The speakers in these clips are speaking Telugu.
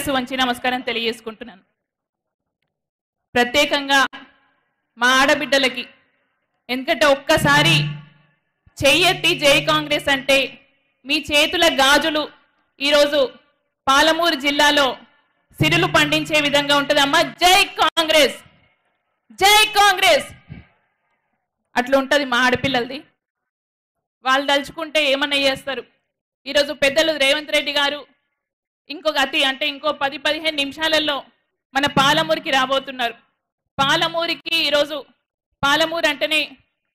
శిరస్సు వంచి నమస్కారం తెలియజేసుకుంటున్నాను. ప్రత్యేకంగా మా ఆడబిడ్డలకి, ఎందుకంటే ఒక్కసారి చెయ్యెత్తి జై కాంగ్రెస్ అంటే మీ చేతుల గాజులు ఈరోజు పాలమూరు జిల్లాలో సిరులు పండించే విధంగా ఉంటుందమ్మా. జై కాంగ్రెస్, జై కాంగ్రెస్ అట్లా ఉంటుంది మా ఆడపిల్లలది. వాళ్ళు తలుచుకుంటే ఏమన్నా చేస్తారు. ఈరోజు పెద్దలు రేవంత్ రెడ్డి గారు ఇంకొక ఇంకో 10-15 నిమిషాలలో మన పాలమూరుకి రాబోతున్నారు. పాలమూరుకి ఈరోజు పాలమూరు అంటేనే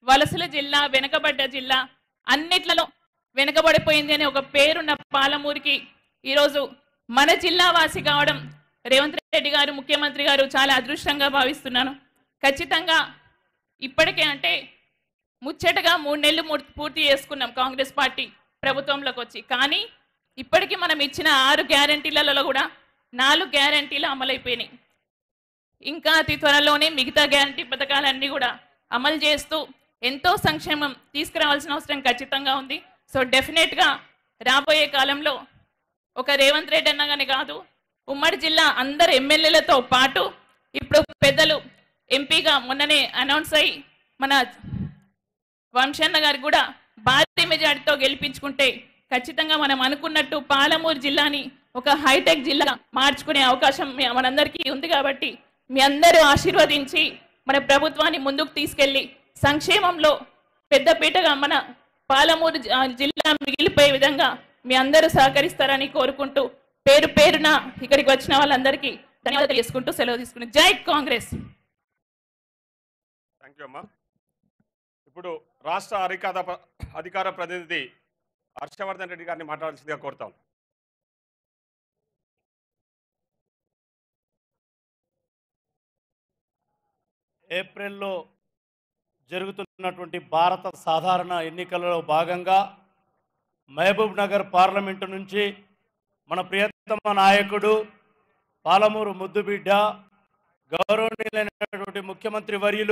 వలసల జిల్లా, వెనకబడ్డ జిల్లా, అన్నిట్లలో వెనకబడిపోయింది అనే ఒక పేరున్న పాలమూరుకి ఈరోజు మన జిల్లా వాసి కావడం రేవంత్ రెడ్డి గారు ముఖ్యమంత్రి గారు చాలా అదృష్టంగా భావిస్తున్నాను. ఖచ్చితంగా ఇప్పటికే అంటే ముచ్చటగా 3 నెలలు పూర్తి చేసుకున్నాం కాంగ్రెస్ పార్టీ ప్రభుత్వంలోకి వచ్చి. కానీ ఇప్పటికీ మనం ఇచ్చిన 6 గ్యారంటీలలో కూడా 4 గ్యారంటీలు అమలైపోయినాయి. ఇంకా అతి త్వరలోనే మిగతా గ్యారంటీ పథకాలన్నీ కూడా అమలు చేస్తూ ఎంతో సంక్షేమం తీసుకురావాల్సిన అవసరం ఖచ్చితంగా ఉంది. సో డెఫినెట్గా రాబోయే కాలంలో ఒక రేవంత్ రెడ్డి అన్నగానే కాదు, ఉమ్మడి జిల్లా అందరు ఎమ్మెల్యేలతో పాటు ఇప్పుడు పెద్దలు ఎంపీగా మొన్ననే అనౌన్స్ అయ్యి మన వంశన్న గారికి కూడా భారీ మెజార్టీతో గెలిపించుకుంటే ఖచ్చితంగా మనం అనుకున్నట్టు పాలమూరు జిల్లాని ఒక హైటెక్ జిల్లా మార్చుకునే అవకాశం మనందరికీ ఉంది. కాబట్టి మీ అందరూ ఆశీర్వదించి మన ప్రభుత్వాన్ని ముందుకు తీసుకెళ్లి సంక్షేమంలో పెద్దపీటగా మన పాలమూరు జిల్లా మిగిలిపోయే విధంగా మీ అందరూ సహకరిస్తారని కోరుకుంటూ పేరు పేరున ఇక్కడికి వచ్చిన వాళ్ళందరికీ ధన్యవాదాలు చేసుకుంటూ సెలవు తీసుకుని జై కాంగ్రెస్. థ్యాంక్ యూ అమ్మా. ఇప్పుడు రాష్ట్ర అధికార ప్రతినిధి హర్షవర్ధన్ రెడ్డి గారిని మాట్లాడాల్సిందిగా కోరుతాం. ఏప్రిల్లో జరుగుతున్నటువంటి భారత సాధారణ ఎన్నికలలో భాగంగా మహబూబ్ నగర్ పార్లమెంటు నుంచి మన ప్రియతమ నాయకుడు పాలమూరు ముద్దుబిడ్డ గౌరవనీయులైనటువంటి ముఖ్యమంత్రి వర్యులు